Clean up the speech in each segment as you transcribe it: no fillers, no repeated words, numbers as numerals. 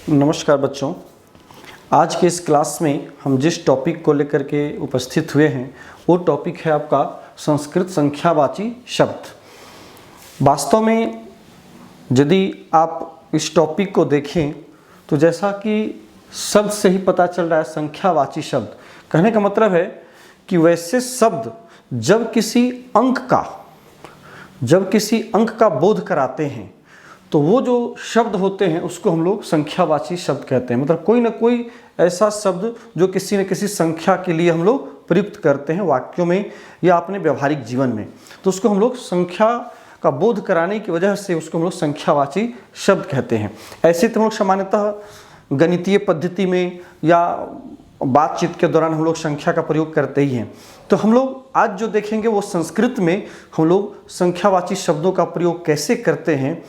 नमस्कार बच्चों। आज के इस क्लास में हम जिस टॉपिक को लेकर के उपस्थित हुए हैं वो टॉपिक है आपका संस्कृत संख्यावाची शब्द। वास्तव में यदि आप इस टॉपिक को देखें तो जैसा कि शब्द से ही पता चल रहा है, संख्यावाची शब्द कहने का मतलब है कि वैसे शब्द जब किसी अंक का बोध कराते हैं तो वो जो शब्द होते हैं उसको हम लोग संख्यावाची शब्द कहते हैं। मतलब कोई ना कोई ऐसा शब्द जो किसी न किसी संख्या के लिए हम लोग प्रयुक्त करते हैं वाक्यों में या अपने व्यवहारिक जीवन में, तो उसको हम लोग संख्या का बोध कराने की वजह से उसको हम लोग संख्यावाची शब्द कहते हैं। ऐसे तो हम लोग सामान्यतः गणितीय पद्धति में या बातचीत के दौरान हम लोग संख्या का प्रयोग करते ही हैं। तो हम लोग आज जो देखेंगे वो संस्कृत में हम लोग संख्यावाची शब्दों का प्रयोग कैसे करते हैं,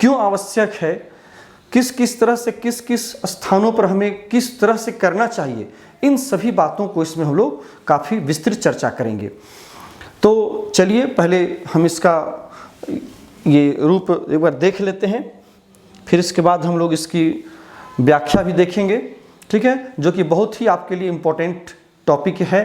क्यों आवश्यक है, किस किस तरह से किस किस स्थानों पर हमें किस तरह से करना चाहिए, इन सभी बातों को इसमें हम लोग काफ़ी विस्तृत चर्चा करेंगे। तो चलिए पहले हम इसका ये रूप एक बार देख लेते हैं, फिर इसके बाद हम लोग इसकी व्याख्या भी देखेंगे, ठीक है, जो कि बहुत ही आपके लिए इम्पोर्टेंट टॉपिक है।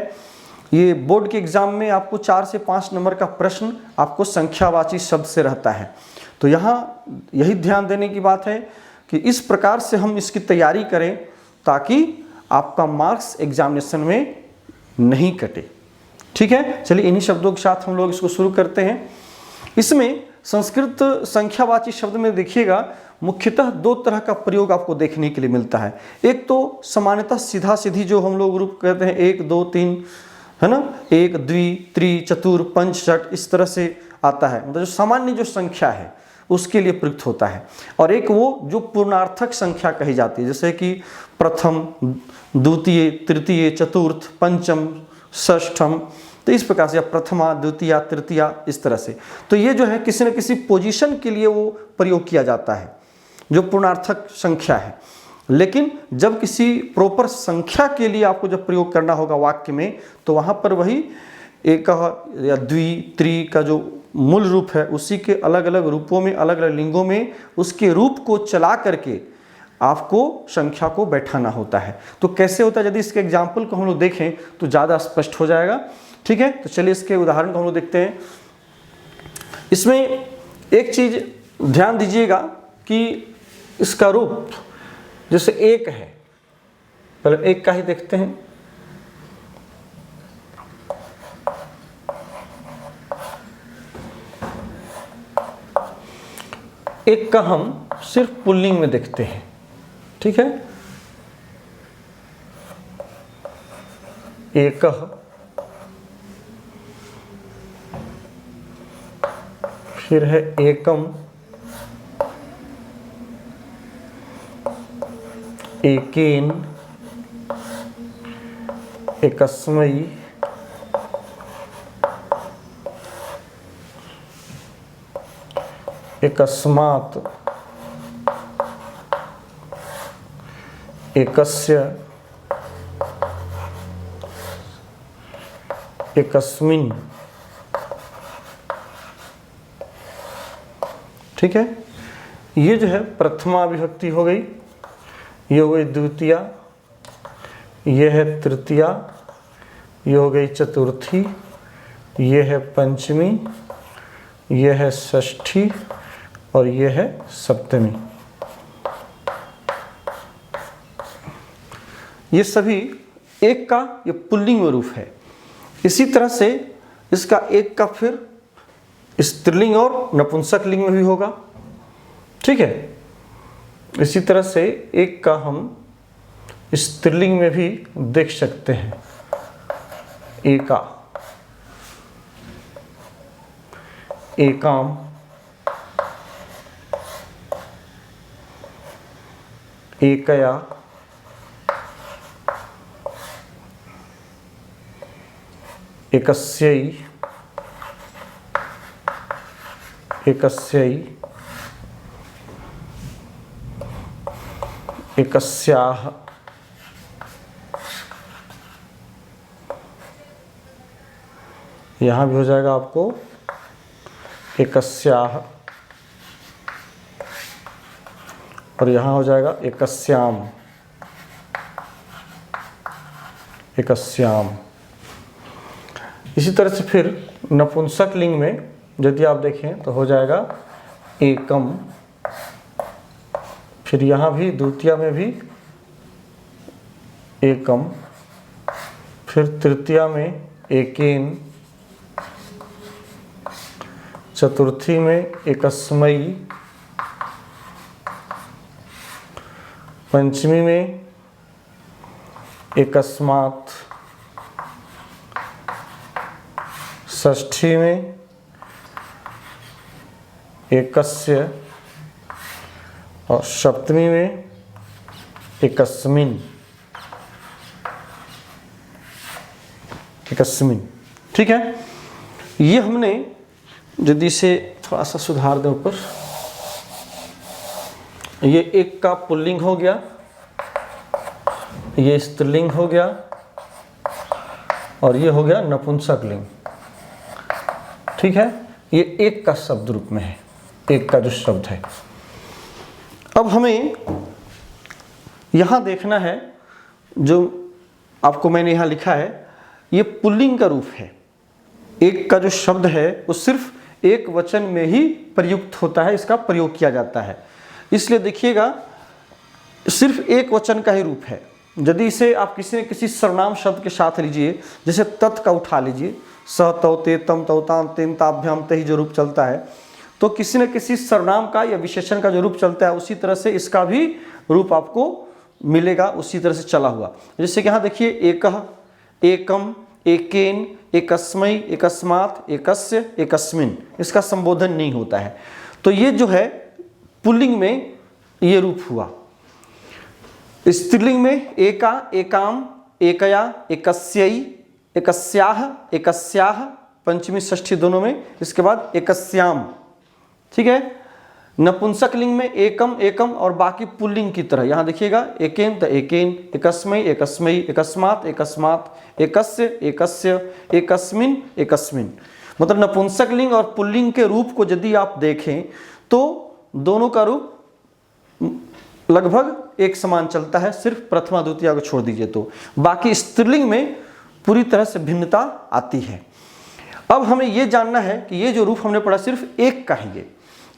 ये बोर्ड के एग्ज़ाम में आपको 4 से 5 नंबर का प्रश्न आपको संख्यावाची शब्द से रहता है। तो यहाँ यही ध्यान देने की बात है कि इस प्रकार से हम इसकी तैयारी करें ताकि आपका मार्क्स एग्जामिनेशन में नहीं कटे, ठीक है। चलिए इन्हीं शब्दों के साथ हम लोग इसको शुरू करते हैं। इसमें संस्कृत संख्यावाची शब्द में देखिएगा मुख्यतः 2 तरह का प्रयोग आपको देखने के लिए मिलता है। एक तो सामान्यतः सीधा सीधी जो हम लोग रूप कहते हैं 1 2 3, है ना, 1 द्वि त्रि चतुर पंच षट, इस तरह से आता है। मतलब जो सामान्य जो संख्या है उसके लिए प्रयुक्त होता है। और एक वो जो पूर्णार्थक संख्या कही जाती है, जैसे कि प्रथम द्वितीय तृतीय चतुर्थ पंचम षष्ठम, तो इस प्रकार से, या प्रथमा द्वितीया तृतीया, इस तरह से। तो ये जो है किसी न किसी पोजीशन के लिए वो प्रयोग किया जाता है जो पूर्णार्थक संख्या है। लेकिन जब किसी प्रॉपर संख्या के लिए आपको जब प्रयोग करना होगा वाक्य में, तो वहाँ पर वही एक या द्वि त्रि का जो मूल रूप है उसी के अलग अलग रूपों में, अलग अलग लिंगों में उसके रूप को चला करके आपको संख्या को बैठाना होता है। तो कैसे होता है, यदि इसके एग्जाम्पल को हम लोग देखें तो ज़्यादा स्पष्ट हो जाएगा, ठीक है। तो चलिए इसके उदाहरण को हम लोग देखते हैं। इसमें एक चीज़ ध्यान दीजिएगा कि इसका रूप जैसे 1 है, पहले 1 का ही देखते हैं। एक का हम सिर्फ पुल्लिंग में देखते हैं, ठीक है। एक, फिर है एकम, एकेन, एकस्मयी, एकस्मात्, एकस्य, एकस्मिन्, ठीक है। ये जो है प्रथमा विभक्ति हो गई, ये हो गई द्वितीया, ये है तृतीया, ये हो गई चतुर्थी, ये है पंचमी, ये है षष्ठी और ये है सप्तमी। ये सभी 1 का ये पुल्लिंग रूप है। इसी तरह से इसका 1 का फिर स्त्रीलिंग और नपुंसक लिंग में भी होगा, ठीक है। इसी तरह से 1 का हम स्त्रीलिंग में भी देख सकते हैं, एका, एकाम, एकया, एकस्यै, एकस्यै, एकस्याः, यहाँ भी हो जाएगा आपको एकस्याः, और यहाँ हो जाएगा एकस्याम, एकस्याम। इसी तरह से फिर नपुंसक लिंग में यदि आप देखें तो हो जाएगा एकम, फिर यहाँ भी द्वितीया में भी एकम, फिर तृतीया में एकेन, चतुर्थी में एकस्मयी, पंचमी में एकस्मात्, षष्ठी में एकस्य और सप्तमी में एकस्मिन, एकस्मिन। ठीक है, ये हमने यदि इसे थोड़ा सा सुधार दें ऊपर, ये एक का पुल्लिंग हो गया, ये स्त्रीलिंग हो गया और ये हो गया नपुंसक लिंग। ठीक है, ये एक का शब्द रूप में है, एक का जो शब्द है। अब हमें यहां देखना है, जो आपको मैंने यहां लिखा है, ये पुल्लिंग का रूप है। एक का जो शब्द है वो सिर्फ एक वचन में ही प्रयुक्त होता है, इसका प्रयोग किया जाता है। इसलिए देखिएगा, सिर्फ एक वचन का ही रूप है। यदि इसे आप किसी न किसी सर्वनाम शब्द के साथ लीजिए, जैसे तत् का उठा लीजिए, स तौ ते तम तौ ताम तेन ताभ्याम ते ही जो रूप चलता है, तो किसी न किसी सर्वनाम का या विशेषण का जो रूप चलता है, उसी तरह से इसका भी रूप आपको मिलेगा, उसी तरह से चला हुआ। जैसे कि यहाँ देखिए, एकः, एकम, एकेन, एकस्मै, एकस्मात्, एकस्य, एकस्मिन, इसका संबोधन नहीं होता है। तो ये जो है पुल्लिंग में ये रूप हुआ। स्त्रीलिंग में एका, एकाम, एकया, एकस्यै, एकस्याह, एकस्याह, पंचमी षष्ठी दोनों में, इसके बाद एकस्याम। ठीक है, नपुंसक लिंग में एकम, एकम और बाकी पुल्लिंग की तरह यहाँ देखिएगा, एकेन तो एकेन, एकस्मै, एकस्मै, एकस्मात्, एकस्मात्, एकस्य, एकस्य, एकस्मिन, एकस्मिन। मतलब नपुंसक लिंग और पुल्लिंग के रूप को यदि आप देखें तो दोनों का रूप लगभग एक समान चलता है, सिर्फ प्रथमा द्वितीया को छोड़ दीजिए तो। बाकी स्त्रीलिंग में पूरी तरह से भिन्नता आती है। अब हमें यह जानना है कि ये जो रूप हमने पढ़ा सिर्फ एक का ही है।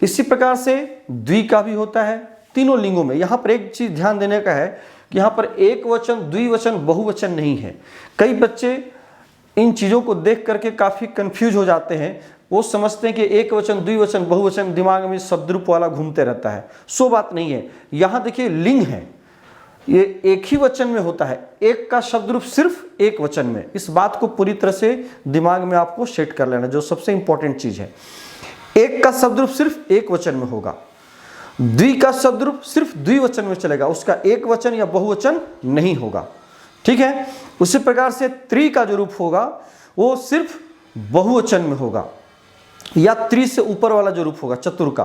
इसी प्रकार से द्वि का भी होता है तीनों लिंगों में। यहाँ पर एक चीज ध्यान देने का है कि यहाँ पर एक वचन, द्विवचन, बहुवचन नहीं है। कई बच्चे इन चीज़ों को देख करके काफ़ी कंफ्यूज हो जाते हैं। वो समझते हैं कि एक वचन, द्विवचन, बहुवचन दिमाग में शब्द रूप वाला घूमते रहता है। सो बात नहीं है। यहाँ देखिए लिंग है, ये एक ही वचन में होता है, एक का शब्द रूप सिर्फ एक वचन में। इस बात को पूरी तरह से दिमाग में आपको सेट कर लेना, जो सबसे इंपॉर्टेंट चीज है। एक का शब्द रूप सिर्फ एक वचन में होगा, द्वि का शब्द रूप सिर्फ द्विवचन में चलेगा, उसका एक वचन या बहुवचन नहीं होगा। ठीक है, उसी प्रकार से त्रि का जो रूप होगा वो सिर्फ बहुवचन में होगा, या त्रि से ऊपर वाला जो रूप होगा चतुर का,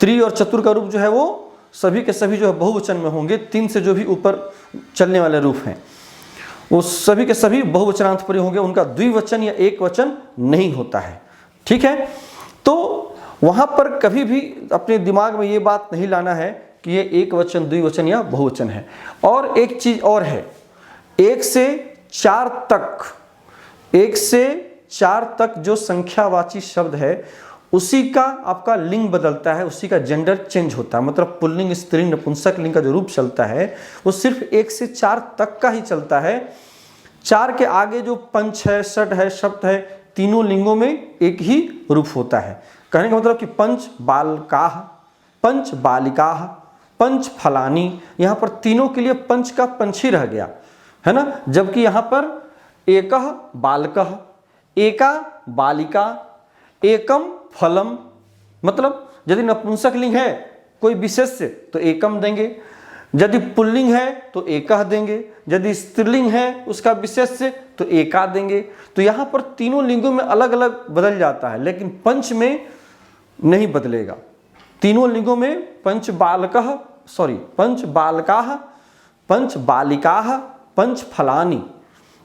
त्रि और चतुर का रूप जो है वो सभी के सभी जो है बहुवचन में होंगे। तीन से जो भी ऊपर चलने वाले रूप हैं वो सभी के सभी बहुवचनांत पर होंगे, उनका द्विवचन या एक वचन नहीं होता है। ठीक है, तो वहां पर कभी भी अपने दिमाग में ये बात नहीं लाना है कि ये एक वचन, द्विवचन या बहुवचन है। और एक चीज और है, एक से चार तक जो संख्यावाची शब्द है उसी का आपका लिंग बदलता है, उसी का जेंडर चेंज होता है। मतलब पुल्लिंग, स्त्रीलिंग, नपुंसक लिंग का जो रूप चलता है वो सिर्फ 1 से 4 तक का ही चलता है। 4 के आगे जो पंच है, षट है, सप्त है, तीनों लिंगों में एक ही रूप होता है। कहने का मतलब कि पंच बालकाः, पंच बालिकाः, पंच फलानी, यहाँ पर तीनों के लिए पंच का पंच ही रह गया है ना। जबकि यहाँ पर एकः बालकः, एका बालिका, एकम फलम। मतलब यदि नपुंसक लिंग है कोई विशेष से तो एकम देंगे, यदि पुल्लिंग है तो एकः देंगे, यदि स्त्रीलिंग है उसका विशेष से तो एका देंगे। तो यहाँ पर तीनों लिंगों में अलग अलग बदल जाता है, लेकिन पंच में नहीं बदलेगा। तीनों लिंगों में पंच बालकाः, पंच बालिकाः, पंच फलानी,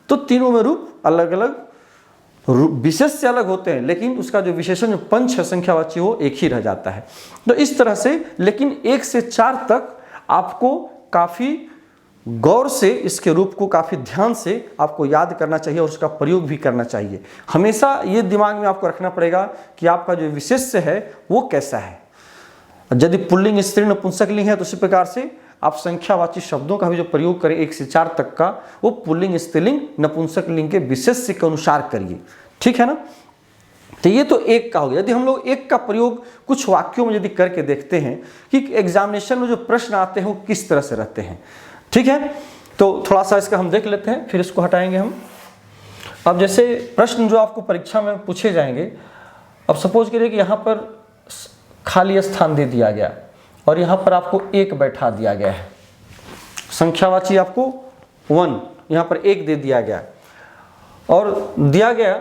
तो तीनों में रूप अलग अलग विशेष से अलग होते हैं, लेकिन उसका जो विशेषण जो पंच है संख्यावाची वो एक ही रह जाता है। तो इस तरह से, लेकिन 1 से 4 तक आपको काफ़ी गौर से इसके रूप को काफ़ी ध्यान से आपको याद करना चाहिए और उसका प्रयोग भी करना चाहिए। हमेशा ये दिमाग में आपको रखना पड़ेगा कि आपका जो विशेष्य है वो कैसा है। यदि पुल्लिंग स्त्रीलिंग नपुंसकलिंग है तो उसी प्रकार से आप संख्यावाची शब्दों का भी जो प्रयोग करें 1 से 4 तक का, वो पुल्लिंग स्त्रीलिंग नपुंसकलिंग के विशेष्य के अनुसार करिए, ठीक है ना। तो ये तो 1 का हो गया। यदि हम लोग 1 का प्रयोग कुछ वाक्यों में यदि करके देखते हैं कि एग्जामिनेशन में जो प्रश्न आते हैं वो किस तरह से रहते हैं, ठीक है, तो थोड़ा सा इसका हम देख लेते हैं, फिर इसको हटाएंगे हम। अब जैसे प्रश्न जो आपको परीक्षा में पूछे जाएंगे, अब सपोज करिए कि यहाँ पर खाली स्थान दे दिया गया और यहाँ पर आपको 1 बैठा दिया गया है, संख्यावाची आपको 1, यहाँ पर 1 दे दिया गया और दिया गया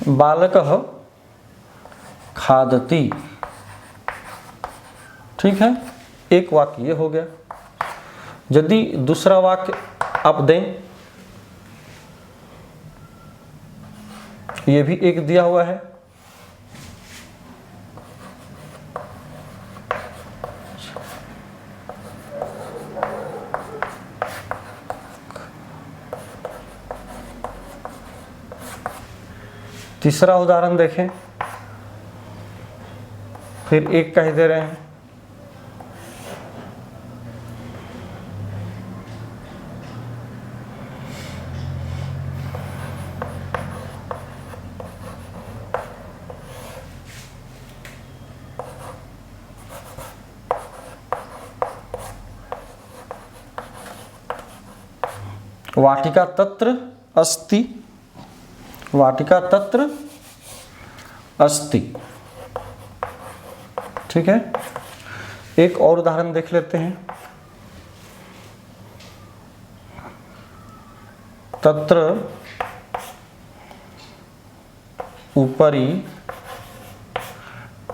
बालकः खादति, ठीक है, एक वाक्य ये हो गया। यदि दूसरा वाक्य आप दें, ये भी 1 दिया हुआ है, तीसरा उदाहरण देखें, फिर 1 का ही दे रहे हैं, वाटिका तत्र अस्ति, वाटिका तत्र अस्ति, ठीक है। एक और उदाहरण देख लेते हैं, तत्र ऊपरी,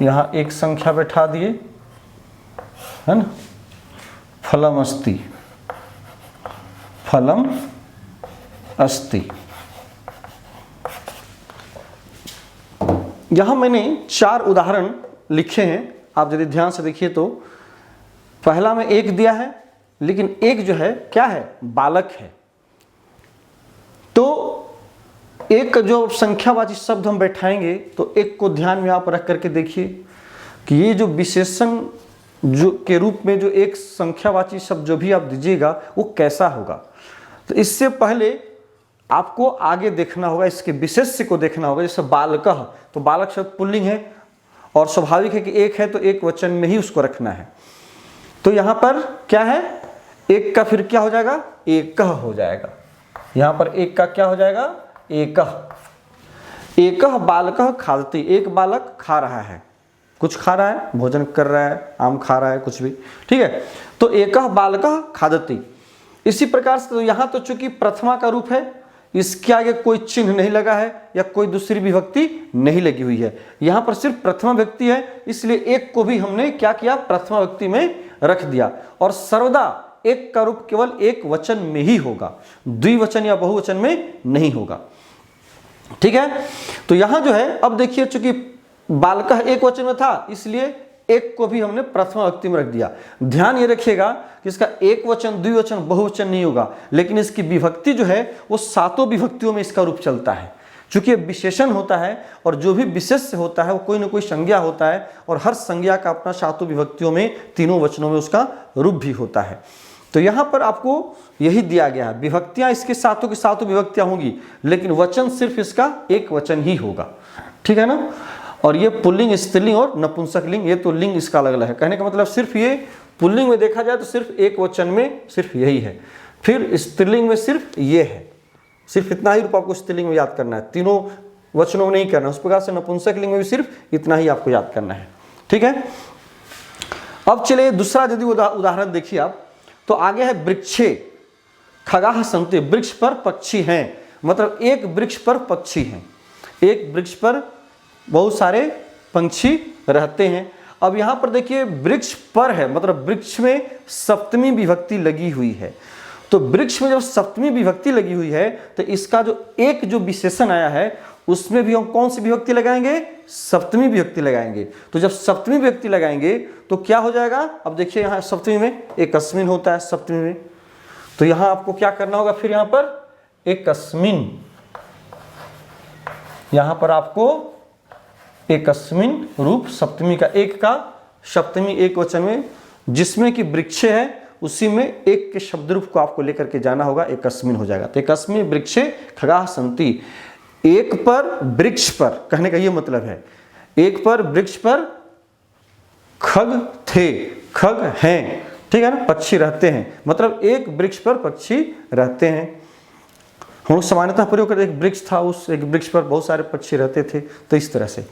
यहां एक संख्या बैठा दिए, है ना, फलम अस्ति, फलम अस्ति। यहां मैंने 4 उदाहरण लिखे हैं, आप यदि ध्यान से देखिए तो पहला में 1 दिया है, लेकिन 1 जो है क्या है, बालक है। तो एक जो संख्यावाची शब्द हम बैठाएंगे तो 1 को ध्यान में आप रख करके देखिए कि ये जो विशेषण जो के रूप में जो एक संख्यावाची शब्द जो भी आप दीजिएगा वो कैसा होगा। तो इससे पहले आपको आगे देखना होगा, इसके विशेष्य को देखना होगा। जैसे बालकः, तो बालक शब्द पुल्लिंग है और स्वाभाविक है कि 1 है तो एक वचन में ही उसको रखना है। तो यहाँ पर क्या है, 1 का फिर क्या हो जाएगा, एकः हो जाएगा। यहाँ पर 1 का क्या हो जाएगा, एकः। एकः बालकः खादति, एक बालक खा रहा है, कुछ खा रहा है, भोजन कर रहा है, आम खा रहा है, कुछ भी, ठीक है। तो एकः बालकः खादति। इसी प्रकार से तो यहाँ तो चूंकि प्रथमा का रूप है, इसके आगे कोई चिन्ह नहीं लगा है या कोई दूसरी विभक्ति नहीं लगी हुई है, यहाँ पर सिर्फ प्रथमा व्यक्ति है, इसलिए 1 को भी हमने क्या किया, प्रथमा व्यक्ति में रख दिया। और सर्वदा 1 का रूप केवल एक वचन में ही होगा, द्विवचन या बहुवचन में नहीं होगा, ठीक है। तो यहां जो है, अब देखिए चूंकि बालकः एक वचन में था, इसलिए 1 को भी हमने प्रथमा व्यक्ति में रख दिया। ध्यान ये रखिएगा कि इसका एक वचन, द्विवचन, बहुवचन नहीं होगा, लेकिन इसकी विभक्ति जो है वो 7 विभक्तियों में इसका रूप चलता है। चूंकि विशेषण होता है और जो भी विशेष्य होता है वो कोई ना कोई संज्ञा होता है, और हर संज्ञा का अपना 7 विभक्तियों में, 3 वचनों में उसका रूप भी होता है। तो यहाँ पर आपको यही दिया गया है, विभक्तियां इसके 7 की 7 विभक्तियां होंगी, लेकिन वचन सिर्फ इसका एक वचन ही होगा, ठीक है ना। और ये पुल्लिंग, स्त्रीलिंग और नपुंसकलिंग, ये तो लिंग इसका अलग अलग है। कहने का मतलब सिर्फ ये पुल्लिंग में देखा जाए तो सिर्फ एक वचन में सिर्फ यही है, फिर स्त्रीलिंग में सिर्फ ये है, सिर्फ इतना ही रूप आपको स्त्रीलिंग में याद करना है, 3 वचनों में नहीं करना। उस प्रकार से नपुंसकलिंग में भी सिर्फ इतना ही आपको याद करना है, ठीक है। अब चलिए दूसरा यदि उदाहरण देखिए आप, तो आगे है वृक्षे खगाः सन्ति, वृक्ष पर पक्षी हैं, मतलब एक वृक्ष पर पक्षी हैं, एक वृक्ष पर बहुत सारे पंछी रहते हैं। अब यहाँ पर देखिए वृक्ष पर है, मतलब वृक्ष में सप्तमी विभक्ति लगी हुई है। तो वृक्ष में जब सप्तमी विभक्ति लगी हुई है तो इसका जो विशेषण आया है उसमें भी हम कौन सी विभक्ति लगाएंगे? सप्तमी विभक्ति लगाएंगे। तो जब सप्तमी विभक्ति लगाएंगे तो क्या हो जाएगा? अब देखिए यहाँ सप्तमी में एकस्मिन होता है सप्तमी में, तो यहाँ आपको क्या करना होगा? फिर यहाँ पर एकस्मिन, यहाँ पर आपको एकस्मिन रूप सप्तमी का, एक का सप्तमी एक वचन में, जिसमें कि वृक्ष है उसी में एक के शब्द रूप को आपको लेकर के जाना होगा, एकस्मिन हो जाएगा। तो एकस्मिन वृक्षे खगाः सन्ति, एक पर वृक्ष पर, कहने का ये मतलब है एक पर वृक्ष पर खग थे, खग हैं, ठीक है ना, पक्षी रहते हैं, मतलब एक वृक्ष पर पक्षी रहते हैं। हम लोग सामान्यतः प्रयोग करते, एक वृक्ष था, उस एक वृक्ष पर बहुत सारे पक्षी रहते थे, तो इस तरह से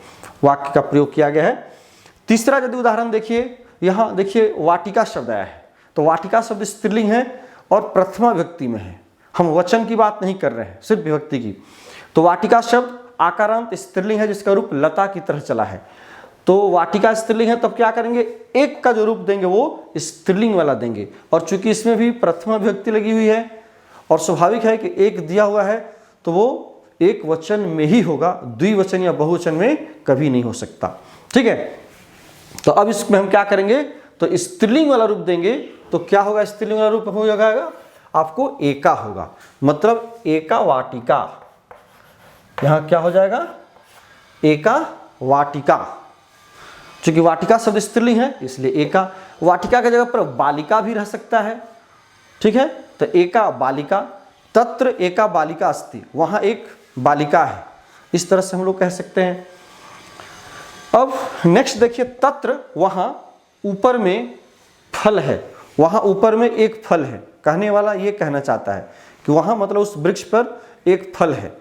वाक्य का प्रयोग किया गया है। तीसरा यदि उदाहरण देखिए, यहाँ देखिए वाटिका शब्द आया है, तो वाटिका शब्द स्त्रीलिंग है और प्रथमा विभक्ति में है, हम वचन की बात नहीं कर रहे हैं, सिर्फ विभक्ति की। तो वाटिका शब्द आकारांत स्त्रीलिंग है जिसका रूप लता की तरह चला है। तो वाटिका स्त्रीलिंग है, तब क्या करेंगे? एक का जो रूप देंगे वो स्त्रीलिंग वाला देंगे, और चूंकि इसमें भी प्रथमा विभक्ति लगी हुई है और स्वाभाविक है कि एक दिया हुआ है तो वो एक वचन में ही होगा, द्विवचन या बहुवचन में कभी नहीं हो सकता, ठीक है। तो अब इसमें हम क्या करेंगे? तो स्त्रीलिंग वाला रूप देंगे, तो क्या होगा? स्त्रीलिंग वाला रूप हो जाएगा आपको एका होगा, मतलब एका वाटिका, यहां क्या हो जाएगा? एका वाटिका। चूंकि वाटिका शब्द स्त्रीलिंग है इसलिए एका। वाटिका की जगह पर बालिका भी रह सकता है, ठीक है, तो एका बालिका, तत्र एका बालिका अस्ति, वहां एक बालिका है, इस तरह से हम लोग कह सकते हैं। अब नेक्स्ट देखिए, तत्र वहां ऊपर में फल है, वहां ऊपर में एक फल है, कहने वाला ये कहना चाहता है कि वहां मतलब उस वृक्ष पर एक फल है।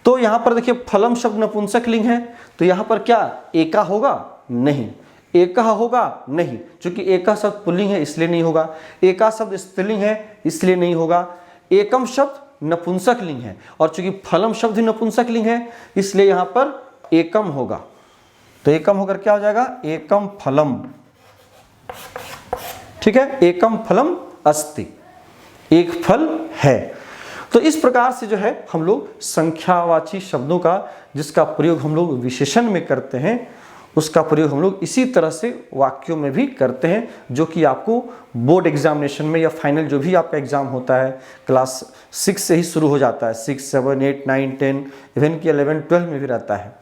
तो यहां पर देखिए फलम शब्द नपुंसक लिंग है, तो यहां पर क्या एका होगा? नहीं। एका होगा? नहीं, क्योंकि एका शब्द पुल्लिंग है इसलिए नहीं होगा। एका शब्द स्त्रीलिंग है इसलिए नहीं होगा। एकम शब्द नपुंसक लिंग है, और चूंकि फलम शब्द ही नपुंसक लिंग है इसलिए यहां पर एकम होगा। तो एकम होकर क्या हो जाएगा? एकम फलम, ठीक है, एकम फलम अस्ति, एक फल है। तो इस प्रकार से जो है हम लोग संख्यावाची शब्दों का जिसका प्रयोग हम लोग विशेषण में करते हैं उसका प्रयोग हम लोग इसी तरह से वाक्यों में भी करते हैं, जो कि आपको बोर्ड एग्जामिनेशन में या फाइनल जो भी आपका एग्जाम होता है क्लास 6 से ही शुरू हो जाता है, 6, 7, 8, 9, 10, इवन कि 11, 12 में भी रहता है,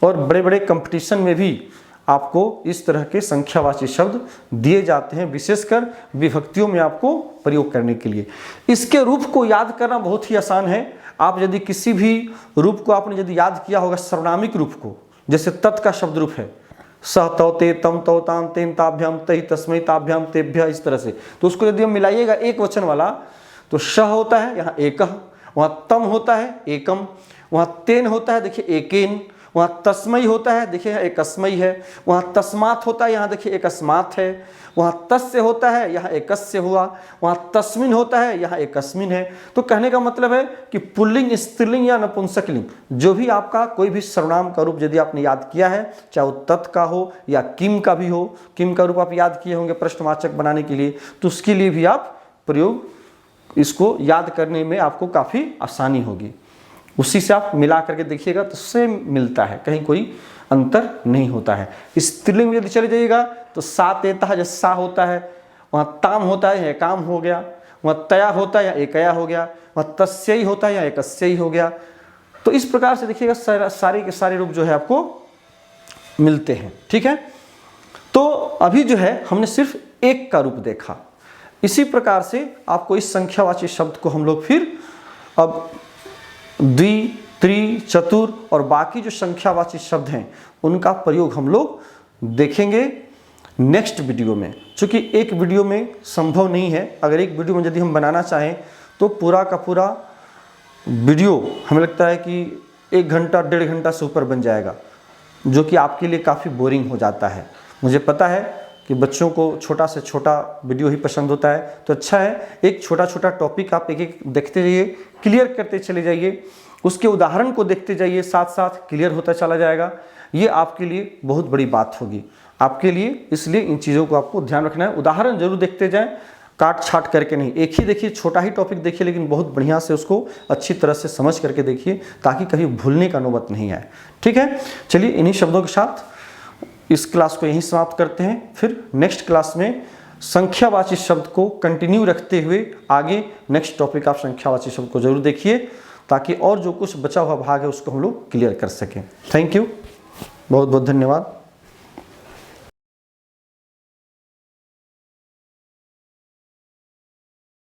और बड़े बड़े कंपटीशन में भी आपको इस तरह के संख्यावाची शब्द दिए जाते हैं, विशेषकर विभक्तियों में आपको प्रयोग करने के लिए। इसके रूप को याद करना बहुत ही आसान है। आप यदि किसी भी रूप को आपने यदि याद किया होगा, सर्वनामिक रूप को, जैसे तत् का शब्द रूप है, सह तौ ते तम तौ ताम तेन ताभ्याम तै तस्मै ताभ्याम तेभ्य, इस तरह से, तो उसको यदि हम मिलाइएगा एक वचन वाला, तो श होता है यहाँ एकः, वहाँ तम होता है एकम, वहाँ तेन होता है देखिए एकेन, वहाँ तस्मै होता है देखिए यहाँ एकस्मै है, वहाँ तस्मात् होता है यहाँ देखिए एकस्मात् है, वहाँ तस्य होता है यहाँ एकस्य हुआ, वहाँ तस्मिन होता है यहाँ एकस्मिन है। तो कहने का मतलब है कि पुल्लिंग, स्त्रीलिंग या नपुंसकलिंग, जो भी आपका कोई भी सर्वनाम का रूप यदि आपने याद किया है, चाहे वो तत् का हो या किम का भी हो, किम का रूप आप याद किए होंगे प्रश्नवाचक बनाने के लिए, तो उसके लिए भी आप प्रयोग इसको याद करने में आपको काफ़ी आसानी होगी। उसी से आप मिला करके देखिएगा तो सेम मिलता है, कहीं कोई अंतर नहीं होता है। स्त्रीलिंग में यदि चले जाइएगा तो सा तेता जैसे सा होता है, वहाँ ताम होता है या काम हो गया, वहाँ तया होता है या एकया हो गया, वहाँ तस्यई होता है या एकस्यई हो गया। तो इस प्रकार से देखिएगा सारे के सारे रूप जो है आपको मिलते हैं, ठीक है। तो अभी जो है हमने सिर्फ एक का रूप देखा। इसी प्रकार से आपको इस संख्यावाची शब्द को हम लोग फिर अब द्वि, त्रि, चतुर और बाकी जो संख्यावाची शब्द हैं उनका प्रयोग हम लोग देखेंगे नेक्स्ट वीडियो में। चूँकि एक वीडियो में संभव नहीं है, अगर एक वीडियो में यदि हम बनाना चाहें तो पूरा का पूरा वीडियो हमें लगता है कि 1 घंटा 1.5 घंटा से ऊपर बन जाएगा, जो कि आपके लिए काफ़ी बोरिंग हो जाता है। मुझे पता है कि बच्चों को छोटा से छोटा वीडियो ही पसंद होता है, तो अच्छा है एक छोटा छोटा टॉपिक आप एक एक देखते जाइए, क्लियर करते चले जाइए, उसके उदाहरण को देखते जाइए, साथ साथ क्लियर होता चला जाएगा। ये आपके लिए बहुत बड़ी बात होगी आपके लिए। इसलिए इन चीज़ों को आपको ध्यान रखना है। उदाहरण जरूर देखते जाएं, काट छाट करके नहीं। एक ही देखिए, छोटा ही टॉपिक देखिए, लेकिन बहुत बढ़िया से उसको अच्छी तरह से समझ करके देखिए, ताकि कभी भूलने का नौबत नहीं आए। ठीक है, चलिए इन्हीं शब्दों के साथ इस क्लास को यहीं समाप्त करते हैं। फिर नेक्स्ट क्लास में संख्यावाची शब्द को कंटिन्यू रखते हुए आगे नेक्स्ट टॉपिक आप संख्यावाची शब्द को जरूर देखिए, ताकि और जो कुछ बचा हुआ भाग है उसको हम लोग क्लियर कर सकें। थैंक यू, बहुत बहुत धन्यवाद।